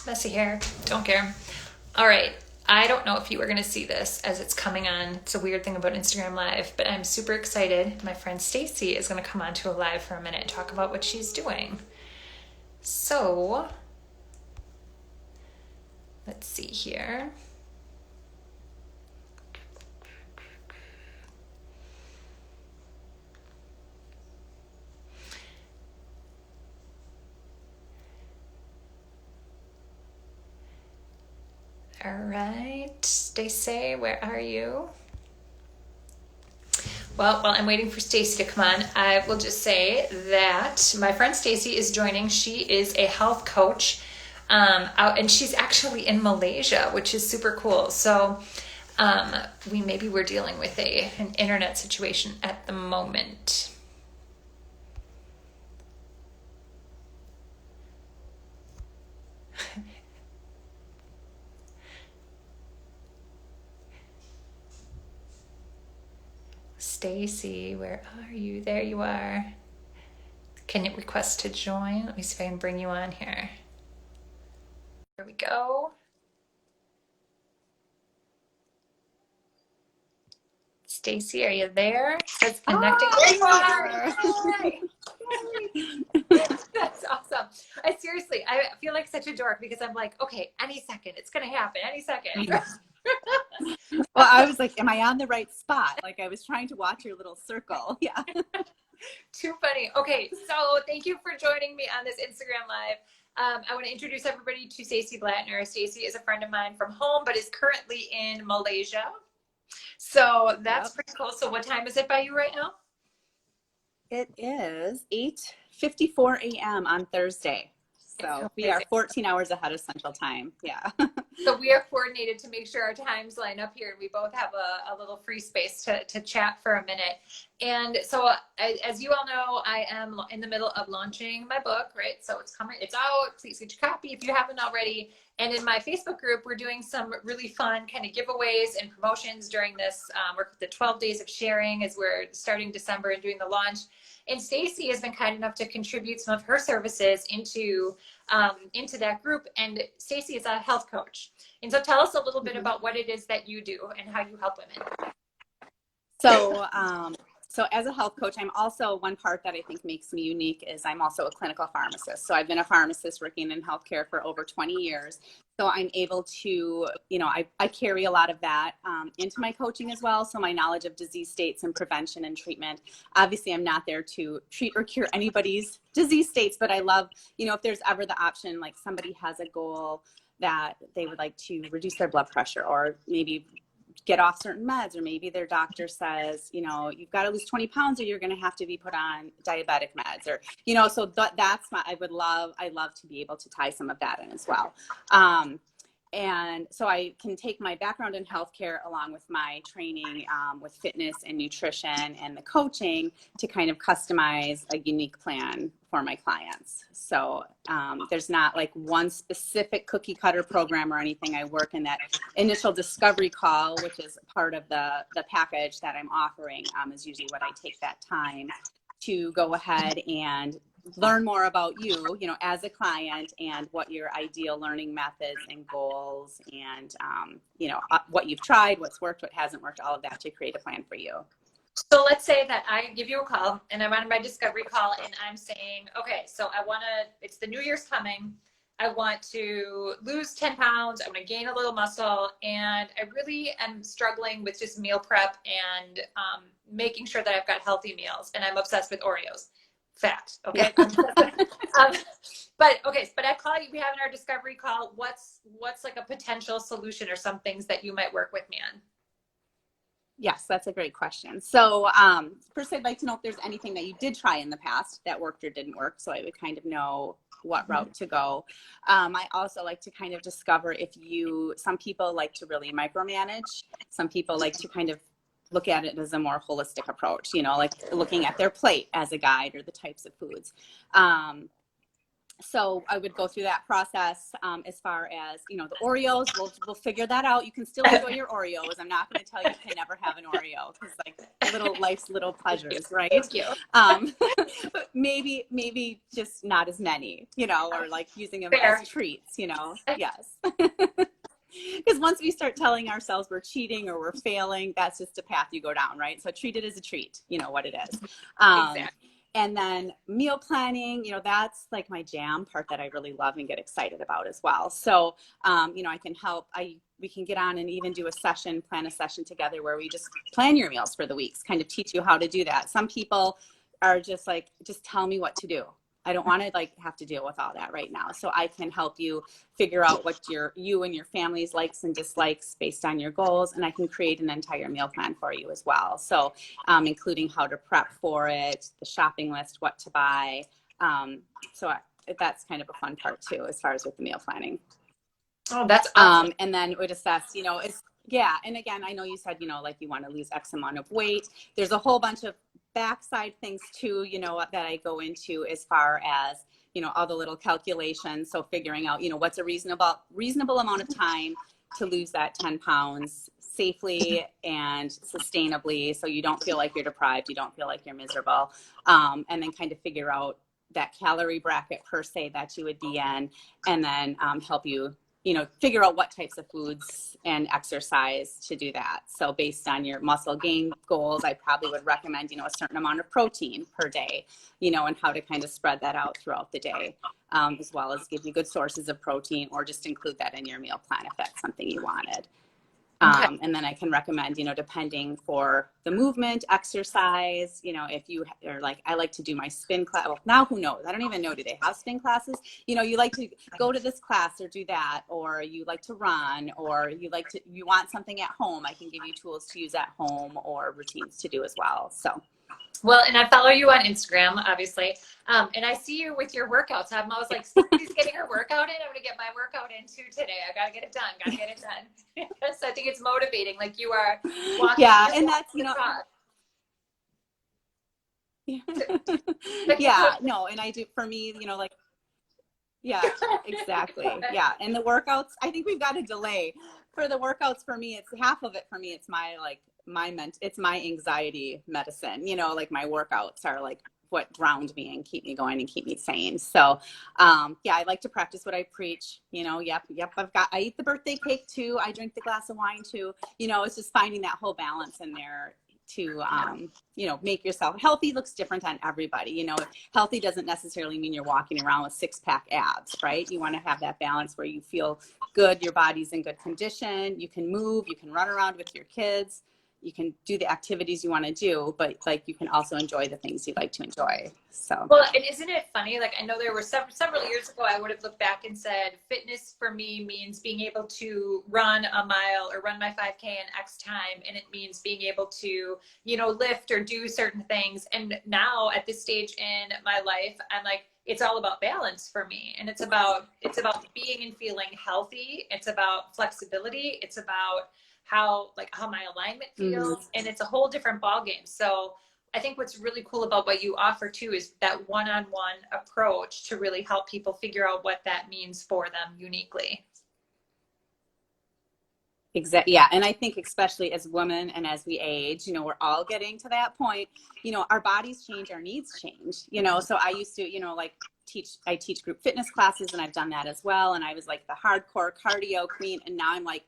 Messy hair. Don't care. All right. I don't know if you are going to see this as it's coming on. It's a weird thing about Instagram Live, but I'm super excited. My friend Stacy is going to come on to a live for a minute and talk about what she's doing. So, let's see here. All right, Stacy, where are you? Well, while I'm waiting for Stacy to come on, I will just say that my friend Stacy is joining. She is a health coach, and she's actually in Malaysia, which is super cool. So maybe we're dealing with an internet situation at the moment. Stacy, where are you? There you are. Can you request to join? Let me see if I can bring you on here. There we go. Stacy, are you there? It says connecting. There you are. That's awesome. I feel like such a dork because I'm like, okay, any second, it's gonna happen, any second. Well, I was like, am I on the right spot? Like I was trying to watch your little circle. Yeah. Too funny. Okay, so thank you for joining me on this Instagram Live. I want to introduce everybody to Stacy Blattner. Stacy is a friend of mine from home, but is currently in Malaysia. So that's pretty cool. So what time is it by you right now? It is 8:54 a.m. on Thursday. So we are 14 hours ahead of Central Time. Yeah. So we are coordinated to make sure our times line up here, and we both have a little free space to chat for a minute. And so as you all know, I am in the middle of launching my book, right? So it's coming, it's out. Please get your copy if you haven't already. And in my Facebook group, we're doing some really fun kind of giveaways and promotions during this, the 12 days of sharing as we're starting December and doing the launch. And Stacy has been kind enough to contribute some of her services into that group. And Stacy is a health coach. And so tell us a little bit about what it is that you do and how you help women. So as a health coach, I'm also, one part that I think makes me unique is I'm also a clinical pharmacist. So I've been a pharmacist working in healthcare for over 20 years. So I'm able to, I carry a lot of that into my coaching as well. So my knowledge of disease states and prevention and treatment. Obviously, I'm not there to treat or cure anybody's disease states, but I love, if there's ever the option, like somebody has a goal that they would like to reduce their blood pressure or maybe get off certain meds, or maybe their doctor says, you've got to lose 20 pounds or you're going to have to be put on diabetic meds, or, so that's I love to be able to tie some of that in as well. And so I can take my background in healthcare along with my training with fitness and nutrition and the coaching to kind of customize a unique plan for my clients. So there's not like one specific cookie cutter program or anything. I work in that initial discovery call, which is part of the package that I'm offering, is usually what I take that time to go ahead and learn more about you, as a client, and what your ideal learning methods and goals and, what you've tried, what's worked, what hasn't worked, all of that to create a plan for you. So let's say that I give you a call and I'm on my discovery call and I'm saying, okay, so it's the New Year's coming. I want to lose 10 pounds. I want to gain a little muscle. And I really am struggling with just meal prep and making sure that I've got healthy meals. And I'm obsessed with Oreos. Fact. Okay. Yeah. But I call you, we have in our discovery call, what's like a potential solution or some things that you might work with me on? Yes, that's a great question. So first I'd like to know if there's anything that you did try in the past that worked or didn't work, so I would kind of know what route to go. I also like to kind of discover some people like to really micromanage. Some people like to kind of look at it as a more holistic approach, like looking at their plate as a guide or the types of foods. So I would go through that process as far as, the Oreos, we'll figure that out. You can still enjoy your Oreos. I'm not going to tell you can never have an Oreo because like life's little pleasures, right? Thank you. But maybe just not as many, or like using them Fair. as treats, yes. Because once we start telling ourselves we're cheating or we're failing, that's just a path you go down, right? So treat it as a treat, what it is. Exactly. And then meal planning, that's like my jam part that I really love and get excited about as well. So, I can help. We can get on and even do plan a session together where we just plan your meals for the weeks, kind of teach you how to do that. Some people are just like, just tell me what to do. I don't want to have to deal with all that right now. So I can help you figure out what you and your family's likes and dislikes based on your goals. And I can create an entire meal plan for you as well. So including how to prep for it, the shopping list, what to buy. That's kind of a fun part too, as far as with the meal planning. Oh, that's awesome. And then we'd assess, yeah. And again, I know you said, like you want to lose X amount of weight. There's a whole bunch of backside things too, that I go into as far as, all the little calculations. So figuring out, what's a reasonable amount of time to lose that 10 pounds safely and sustainably. So you don't feel like you're deprived. You don't feel like you're miserable. And then kind of figure out that calorie bracket per se that you would be in, and then help you figure out what types of foods and exercise to do that. So based on your muscle gain goals, I probably would recommend, a certain amount of protein per day, and how to kind of spread that out throughout the day, as well as give you good sources of protein, or just include that in your meal plan if that's something you wanted. Okay. And then I can recommend, depending for the movement, exercise, if you are like, I like to do my spin class. Well, now who knows? I don't even know. Do they have spin classes? You like to go to this class or do that, or you like to run, or you want something at home. I can give you tools to use at home or routines to do as well. So. Well, and I follow you on Instagram, obviously. And I see you with your workouts. I'm always like, Stacy's getting her workout in. I'm going to get my workout in too today. I got to get it done. Got to get it done. So I think it's motivating. Like you are walking. Yeah. And that's, yeah, no. And I do, for me, yeah, exactly. Yeah. And the workouts, I think we've got a delay for the workouts. For me, it's half of it. For me, it's it's my anxiety medicine, like my workouts are like what ground me and keep me going and keep me sane. So, yeah, I like to practice what I preach, yep. I eat the birthday cake too. I drink the glass of wine too, it's just finding that whole balance in there to, make yourself healthy. Looks different on everybody. Healthy doesn't necessarily mean you're walking around with 6-pack abs, right? You want to have that balance where you feel good. Your body's in good condition. You can move, you can run around with your kids. You can do the activities you want to do, but you can also enjoy the things you like to enjoy. So. Well, and isn't it funny? Like I know there were several years ago, I would have looked back and said, fitness for me means being able to run a mile or run my 5K in X time. And it means being able to, lift or do certain things. And now at this stage in my life, I'm like, it's all about balance for me. And it's about being and feeling healthy. It's about flexibility. It's about how my alignment feels, and it's a whole different ballgame. So I think what's really cool about what you offer too is that one-on-one approach to really help people figure out what that means for them uniquely. Exactly. Yeah. And I think especially as women and as we age, we're all getting to that point, our bodies change, our needs change, so I used to, I teach group fitness classes, and I've done that as well. And I was like the hardcore cardio queen. And now I'm like,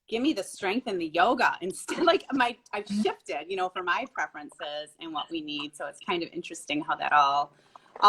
give me the strength and the yoga instead. I've shifted, for my preferences and what we need. So it's kind of interesting how that all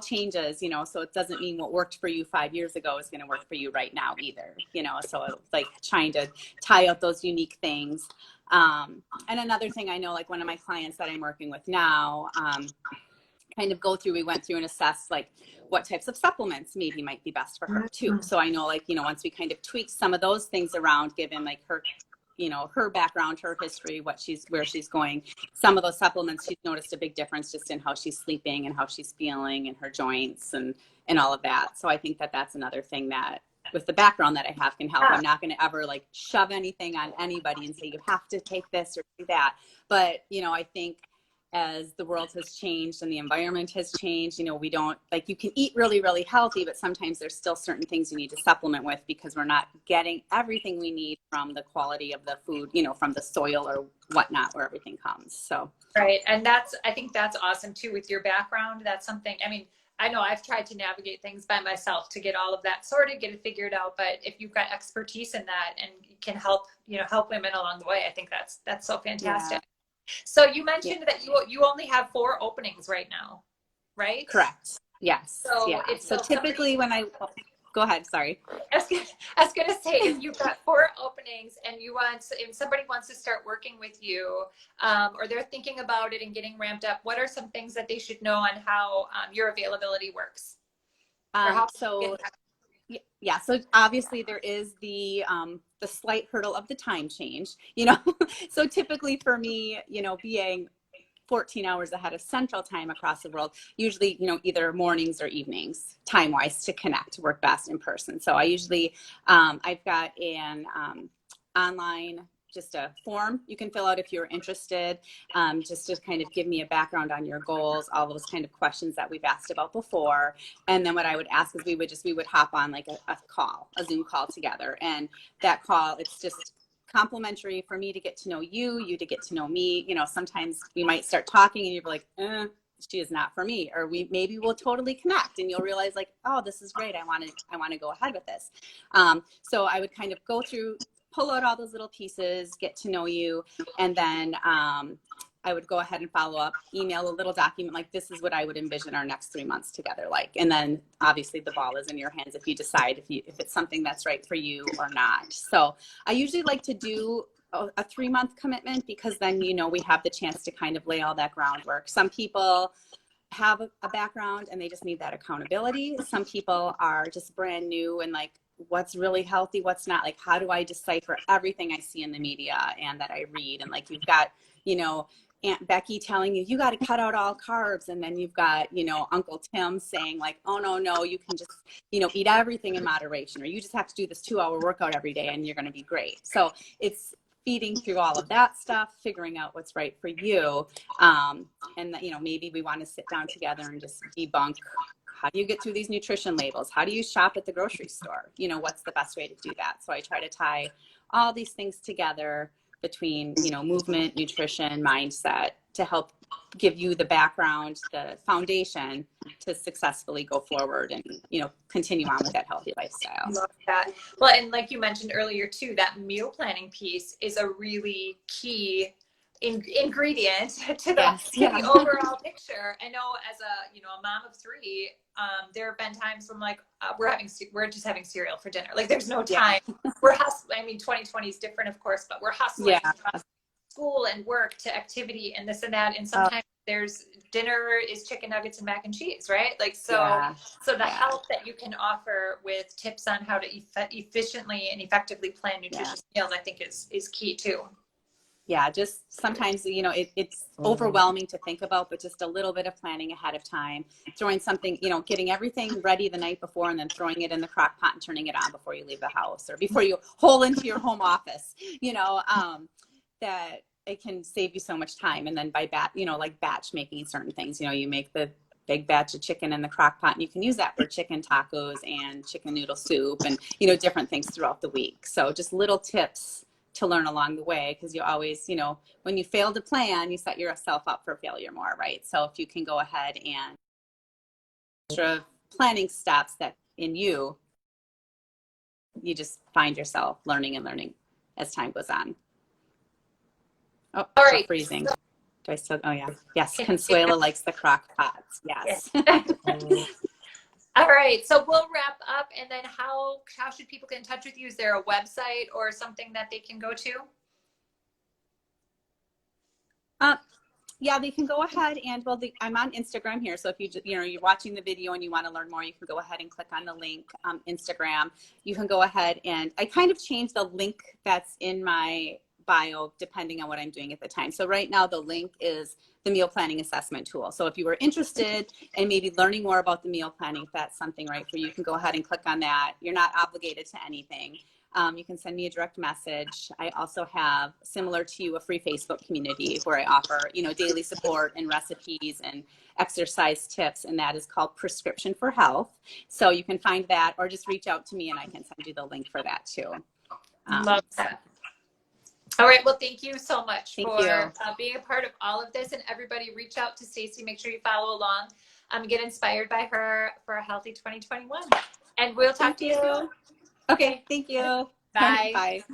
changes, so it doesn't mean what worked for you 5 years ago is going to work for you right now either, so like trying to tie out those unique things. And another thing I know, one of my clients that I'm working with now, we went through and assessed what types of supplements maybe might be best for her too. So I know once we kind of tweak some of those things around, given her, her background, her history, where she's going, some of those supplements, she's noticed a big difference just in how she's sleeping and how she's feeling and her joints and all of that. So I think that that's another thing that with the background that I have can help. I'm not going to ever shove anything on anybody and say, you have to take this or do that. But, I think as the world has changed and the environment has changed, you know, we don't, like, you can eat really, really healthy, but sometimes there's still certain things you need to supplement with because we're not getting everything we need from the quality of the food, you know, from the soil or whatnot, where everything comes. So. Right. And I think that's awesome too with your background. That's something, I mean, I know I've tried to navigate things by myself to get all of that sorted, get it figured out. But if you've got expertise in that and can help, you know, help women along the way, I think that's so fantastic. Yeah. So you mentioned Yeah. that you only have 4 openings right now, right? Correct. Yes. So Yeah. if So typically when I, go ahead, sorry. I was gonna say, if you've got 4 openings and if somebody wants to start working with you, or they're thinking about it and getting ramped up, what are some things that they should know on how your availability works? Or how So yeah, so obviously there is the slight hurdle of the time change, you know. So typically for me, you know, being 14 hours ahead of central time across the world, usually, you know, either mornings or evenings time wise to connect work best in person. So I usually I've got an online, just a form you can fill out if you're interested, just to kind of give me a background on your goals, all those kind of questions that we've asked about before. And then what I would ask is we would hop on like a Zoom call together. And that call, it's just complimentary for me to get to know you, you to get to know me. You know, sometimes we might start talking and you're like, she is not for me, or maybe we'll totally connect and you'll realize like, oh, this is great. I want to go ahead with this. So I would kind of go through, pull out all those little pieces, get to know you, and then I would go ahead and follow up, email a little document like, this is what I would envision our next 3 months together like. And then obviously the ball is in your hands if you decide if it's something that's right for you or not. So I usually like to do a 3-month commitment because then, you know, we have the chance to kind of lay all that groundwork. Some people have a background and they just need that accountability. Some people are just brand new and like, what's really healthy, what's not, like, how do I decipher everything I see in the media and that I read? And like, you've got, you know, Aunt Becky telling you got to cut out all carbs. And then you've got, you know, Uncle Tim saying like, oh, no, you can just, you know, eat everything in moderation, or you just have to do this 2-hour workout every day and you're going to be great. So it's feeding through all of that stuff, figuring out what's right for you. And that, you know, maybe we want to sit down together and just debunk, how do you get through these nutrition labels? How do you shop at the grocery store? You know, what's the best way to do that? So I try to tie all these things together between, you know, movement, nutrition, mindset, to help give you the background, the foundation to successfully go forward and, you know, continue on with that healthy lifestyle. Love that. Well, and like you mentioned earlier too, that meal planning piece is a really key ingredient to the overall picture. I know as a mom of 3, there have been times when like we're just having cereal for dinner. Like there's no time. We're hustling. I mean, 2020 is different, of course, but we're hustling from school and work to activity and this and that. And sometimes there's dinner is chicken nuggets and mac and cheese, right? Like so the help that you can offer with tips on how to efficiently and effectively plan nutritious meals, I think is key too. Yeah, just sometimes, you know, it's overwhelming to think about, but just a little bit of planning ahead of time, throwing something, you know, getting everything ready the night before and then throwing it in the crock pot and turning it on before you leave the house or before you hole into your home office, you know, that it can save you so much time. And then by batch making certain things, you know, you make the big batch of chicken in the crock pot and you can use that for chicken tacos and chicken noodle soup and, you know, different things throughout the week. So just little tips to learn along the way, because you always, you know, when you fail to plan, you set yourself up for failure more, right? So if you can go ahead and extra planning steps that in you just find yourself learning as time goes on. Oh, all right. Freezing. Do I still? Oh yeah. Yes. Consuela likes the crock pots. Yes. All right. So we'll wrap up, and then how should people get in touch with you? Is there a website or something that they can go to? Yeah, they can go ahead and, I'm on Instagram here. So if you're watching the video and you want to learn more, you can go ahead and click on the link, Instagram. You can go ahead and I kind of changed the link that's in my bio depending on what I'm doing at the time. So right now the link is the meal planning assessment tool. So if you were interested in maybe learning more about the meal planning, if that's something right for you, you can go ahead and click on that. You're not obligated to anything. You can send me a direct message. I also have, similar to you, a free Facebook community where I offer, daily support and recipes and exercise tips, and that is called Prescription for Health. So you can find that, or just reach out to me and I can send you the link for that too. Love that. All right. Well, thank you so much Thank for you. being a part of all of this. And everybody reach out to Stacy. Make sure you follow along. Get inspired by her for a healthy 2021. And we'll talk to you soon. Okay. Thank you. Bye. Bye.